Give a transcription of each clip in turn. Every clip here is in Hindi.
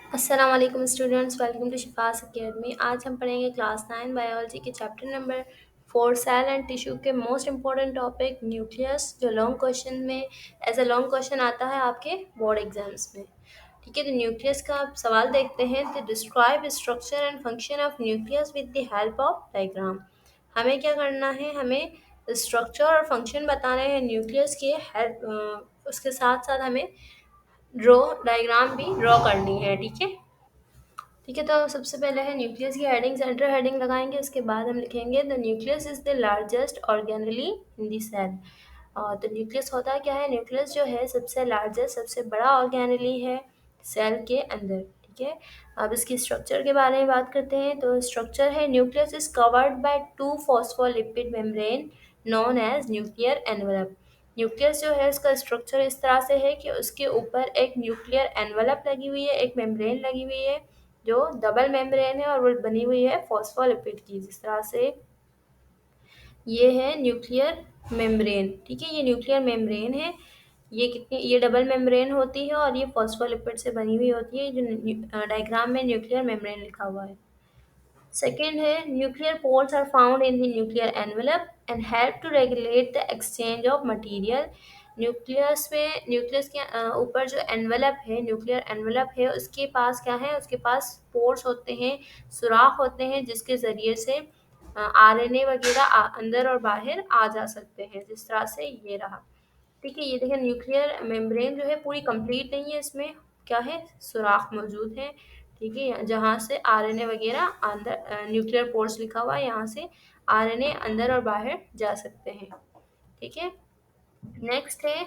अस्सलाम वालेकुम students, welcome to Shifas academy. आज हम पढ़ेंगे क्लास 9 बायोलॉजी के chapter number 4 cell and tissue के मोस्ट इंपॉर्टेंट टॉपिक न्यूक्लियस, जो लॉन्ग क्वेश्चन में एज अ लॉन्ग क्वेश्चन आता है आपके बोर्ड एग्जाम्स में। ठीक है, तो न्यूक्लियस का आप सवाल देखते हैं। तो describe structure and function of nucleus with the help of diagram. हमें क्या करना है, हमें स्ट्रक्चर और फंक्शन बताने हैं न्यूक्लियस के हेल्प, उसके साथ साथ हमें ड्रॉ डायग्राम भी ड्रॉ करनी है। ठीक है, तो सबसे पहले है न्यूक्लियस की हेडिंग, सेंटर हेडिंग लगाएंगे। उसके बाद हम लिखेंगे the nucleus is the largest organelle in the cell. तो न्यूक्लियस होता क्या है, न्यूक्लियस जो है सबसे लार्जेस्ट, सबसे बड़ा ऑर्गेनली है सेल के अंदर। ठीक है, अब इसकी स्ट्रक्चर के बारे में बात करते हैं। तो स्ट्रक्चर है, nucleus is covered by two phospholipid membrane known as nuclear envelope. Nucleus जो है उसका स्ट्रक्चर इस तरह से है कि उसके ऊपर एक न्यूक्लियर एनवलप लगी हुई है, एक मेम्ब्रेन लगी हुई है जो डबल मेम्ब्रेन है और वो बनी हुई है फॉस्फोलिपिड की। जिस तरह से ये है न्यूक्लियर मेम्ब्रेन। ठीक है, ये न्यूक्लियर मेम्ब्रेन है। ये डबल मेम्ब्रेन होती है और ये फॉस्फोलिपिड से बनी हुई होती है, जो डायग्राम में न्यूक्लियर मेम्ब्रेन लिखा हुआ है। सेकेंड है, nuclear pores are found in the nuclear envelope and help to regulate the exchange of material. Nucleus के ऊपर जो एनवेलप है, न्यूक्लियर एनवेलप है, उसके पास क्या है, उसके पास पोर्स होते हैं, सुराख होते हैं, जिसके ज़रिए से आरएनए वगैरह अंदर और बाहर आ जा सकते हैं। जिस तरह से ये रहा। ठीक है, ये देखिए न्यूक्लियर मेम्ब्रेन जो है पूरी कंप्लीट नहीं है, इसमें क्या है, सुराख मौजूद है। ठीक है, जहाँ से आरएनए वगैरह अंदर, न्यूक्लियर पोर्स लिखा हुआ है, यहाँ से आरएनए अंदर और बाहर जा सकते हैं। ठीक है, नेक्स्ट है,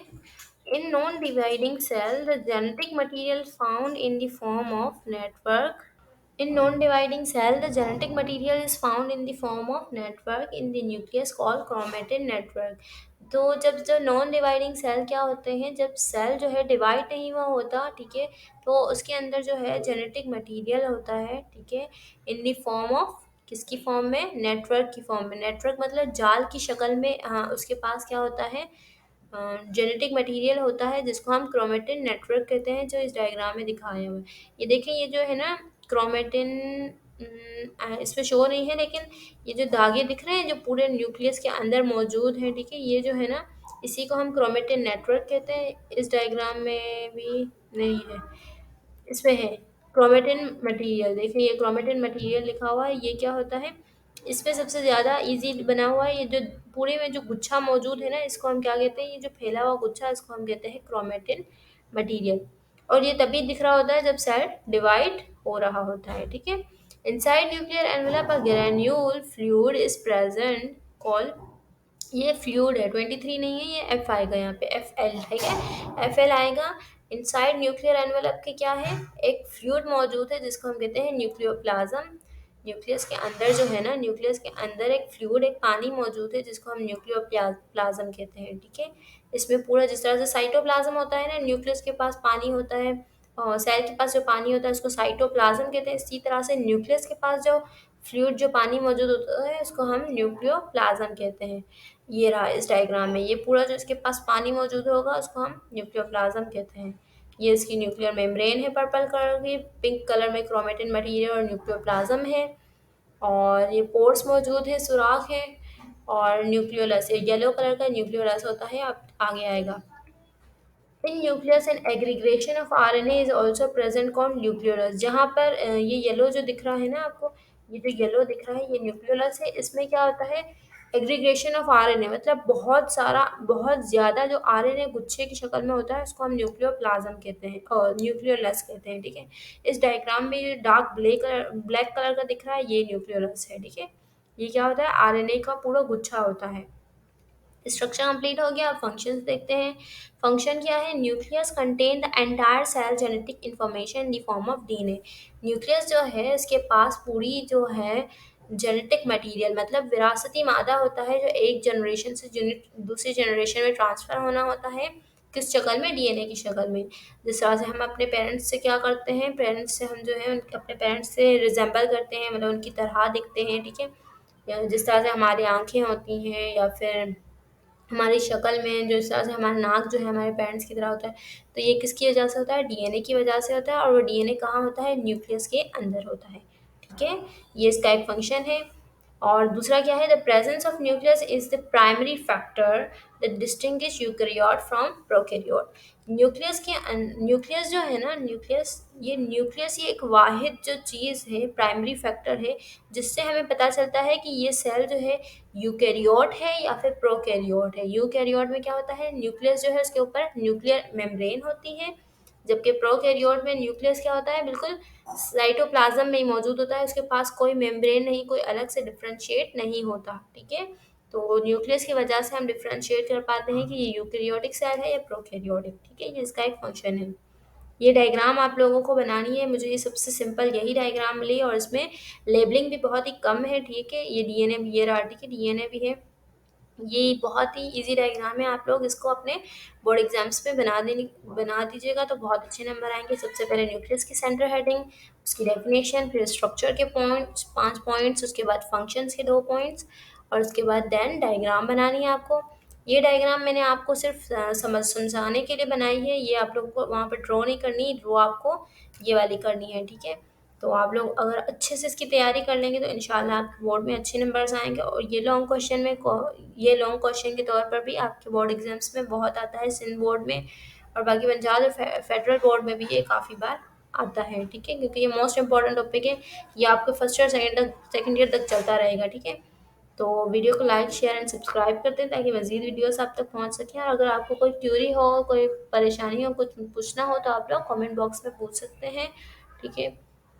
in non dividing cell the genetic material found in the form of network. In non-dividing cell, the genetic material is found in the form of network in the nucleus called chromatin network। तो जब जो नॉन डिवाइडिंग सेल क्या होते हैं, जब सेल जो है डिवाइड नहीं हुआ होता, ठीक है, तो उसके अंदर जो है जेनेटिक मटेरियल होता है। ठीक है, इन द फॉर्म ऑफ, किसकी फॉर्म में, नेटवर्क की फॉर्म में। नेटवर्क मतलब जाल की शक्ल में। हाँ, उसके पास क्या होता है, जेनेटिक मटेरियल होता है, जिसको हम क्रोमेटिन नेटवर्क कहते हैं, जो इस डायग्राम में दिखाया हुआ है। ये देखें, ये जो है ना क्रोमेटिन, इसमें शो नहीं है, लेकिन ये जो धागे दिख रहे हैं जो पूरे न्यूक्लियस के अंदर मौजूद हैं, ठीक है, ये जो है ना, इसी को हम क्रोमेटिन नेटवर्क कहते हैं। इस डायग्राम में भी नहीं है, इसमें है क्रोमेटिन मटेरियल। देखिए ये क्रोमेटिन मटेरियल लिखा हुआ है, ये क्या होता है, इसमें सबसे ज़्यादा इजी बना हुआ है। ये जो पूरे में जो गुच्छा मौजूद है ना, इसको हम क्या कहते हैं, ये जो फैला हुआ गुच्छा, इसको हम कहते हैं क्रोमेटिन मटेरियल। और ये तभी दिख रहा होता है जब सेल डिवाइड हो रहा होता है। ठीक है, inside nuclear envelope a granule fluid is present called, ये फ्लूइड है, 23 नहीं है, ये एफ आएगा यहाँ पे, एफ एल। ठीक है, एफ एल आएगा। इनसाइड न्यूक्लियर एनवेलप के क्या है, एक फ्लूइड मौजूद है, जिसको हम कहते हैं न्यूक्लियोप्लाज्म। न्यूक्लियस के अंदर जो है ना, न्यूक्लियस के अंदर एक फ्लूइड, एक पानी मौजूद है, जिसको हम न्यूक्लियोप्लाज्म कहते हैं। ठीक है, इसमें पूरा जिस तरह से साइटोप्लाज्म होता है ना, न्यूक्लियस के पास पानी होता है, और सेल के पास जो पानी होता है उसको साइटोप्लाज्म कहते हैं। इसी तरह से न्यूक्लियस के पास जो फ्लूइड, जो पानी मौजूद होता है, उसको हम न्यूक्लियोप्लाज्म कहते हैं। ये रहा इस डायग्राम में, ये पूरा जो इसके पास पानी मौजूद होगा उसको हम न्यूक्लियोप्लाज्म कहते हैं। ये इसकी न्यूक्लियर मेम्ब्रेन है पर्पल कलर की, पिंक कलर में क्रोमेटिन मटेरियल और न्यूक्लियोप्लाज्म है, और ये पोर्स मौजूद है, सुराख है, और न्यूक्लियोलस, ये येलो कलर का न्यूक्लियोलस होता है। अब आगे आएगा, in nucleus and aggregation of RNA is also present called nucleolus. जहाँ पर ये येलो जो दिख रहा है ना आपको, ये जो येलो दिख रहा है ये न्यूक्लियोलस है। इसमें क्या होता है, एग्रीगेशन ऑफ आरएनए, मतलब बहुत सारा, बहुत ज़्यादा जो आरएनए गुच्छे की शक्ल में होता है, उसको हम न्यूक्लियोप्लाज्म कहते हैं और न्यूक्लियोलस कहते हैं। ठीक है, इस डायग्राम में ये डार्क ब्लैक कलर का दिख रहा है, ये न्यूक्लियोलस है। ठीक है, ये क्या होता है, आरएनए का पूरा गुच्छा होता है। स्ट्रक्चर कंप्लीट हो गया। अब फंक्शंस देखते हैं। फंक्शन क्या है, nucleus contain the entire cell genetic information in the form of DNA. Nucleus जो है इसके पास पूरी जो है जेनेटिक मटेरियल, मतलब विरासती मादा होता है, जो एक जनरेशन से दूसरी जनरेशन में ट्रांसफ़र होना होता है, किस शक्ल में, डीएनए की शक्ल में। जिस तरह से हम अपने पेरेंट्स से क्या करते हैं, पेरेंट्स से हम जो है अपने पेरेंट्स से रिजेंबल करते हैं, मतलब उनकी तरह दिखते हैं। ठीक है, या जिस तरह से हमारी आंखें होती हैं, या फिर हमारी शक्ल में जो इस तरह से हमारा नाक जो है हमारे पेरेंट्स की तरह होता है, तो ये किसकी वजह से होता है? डीएनए की वजह से होता है, और वो डीएनए कहाँ होता है? न्यूक्लियस के अंदर होता है। ठीक है, ये इसका एक फंक्शन है। और दूसरा क्या है? The presence of nucleus is the primary factor that distinguish eukaryote from prokaryote. Nucleus जो है ना, न्यूक्लियस ये एक वाहिद जो चीज़ है, प्राइमरी फैक्टर है, जिससे हमें पता चलता है कि ये सेल जो है यूकेरियोट है या फिर प्रोकैरियोट है। यूकेरियोट में क्या होता है? न्यूक्लियस जो है उसके ऊपर न्यूक्लियर मेम्ब्रेन होती है, जबकि प्रोकैरियोट में न्यूक्लियस क्या होता है? बिल्कुल साइटोप्लाज्म में ही मौजूद होता है, उसके पास कोई मेम्ब्रेन नहीं, कोई अलग से डिफरेंशिएट नहीं होता। ठीक है, तो न्यूक्लियस की वजह से हम डिफरेंशिएट कर पाते हैं कि ये यूकेरियोटिक सेल है या प्रोकैरियोटिक। ठीक है, ये इसका एक फंक्शन है। ये डायग्राम आप लोगों को बनानी है, मुझे ये सबसे सिंपल यही डायग्राम मिली, और इसमें लेबलिंग भी बहुत ही कम है। ठीक है, ये डीएनए भी, ये आरटी के डीएनए भी है। ये बहुत ही इजी डायग्राम है, आप लोग इसको अपने बोर्ड एग्जाम्स में बना दीजिएगा तो बहुत अच्छे नंबर आएंगे। सबसे पहले न्यूक्लियस की सेंटर हेडिंग, उसकी डेफिनेशन, फिर स्ट्रक्चर के पॉइंट्स 5 पॉइंट्स, उसके बाद फंक्शंस के 2 पॉइंट्स, और उसके बाद देन डायग्राम बनानी है आपको। ये डायग्राम मैंने आपको सिर्फ समझाने के लिए बनाई है, ये आप लोग को वहाँ पर ड्रॉ नहीं करनी, ड्रॉ आपको ये वाली करनी है। ठीक है, तो आप लोग अगर अच्छे से इसकी तैयारी कर लेंगे तो इंशाल्लाह आपके बोर्ड में अच्छे नंबर्स आएंगे। और ये लॉन्ग क्वेश्चन के तौर पर भी आपके बोर्ड एग्जाम्स में बहुत आता है, सिंध बोर्ड में और बाकी पंजाब और फेडरल बोर्ड में भी ये काफ़ी बार आता है। ठीक है, क्योंकि ये मोस्ट इंपॉर्टेंट टॉपिक है, ये आपके फर्स्ट ईयर सेकेंड ईयर तक चलता रहेगा। ठीक है, तो वीडियो को लाइक शेयर एंड सब्सक्राइब कर दें ताकि मज़ीद वीडियोस आप तक पहुंच सकें। और अगर आपको कोई क्यूरी हो, कोई परेशानी हो, कुछ पूछना हो तो आप लोग कमेंट बॉक्स में पूछ सकते हैं। ठीक है,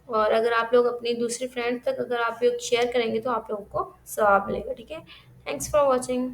और अगर आप लोग अपनी दूसरी फ्रेंड्स तक अगर आप लोग शेयर करेंगे तो आप लोगों को सवाब मिलेगा। ठीक है, थैंक्स फॉर वॉचिंग।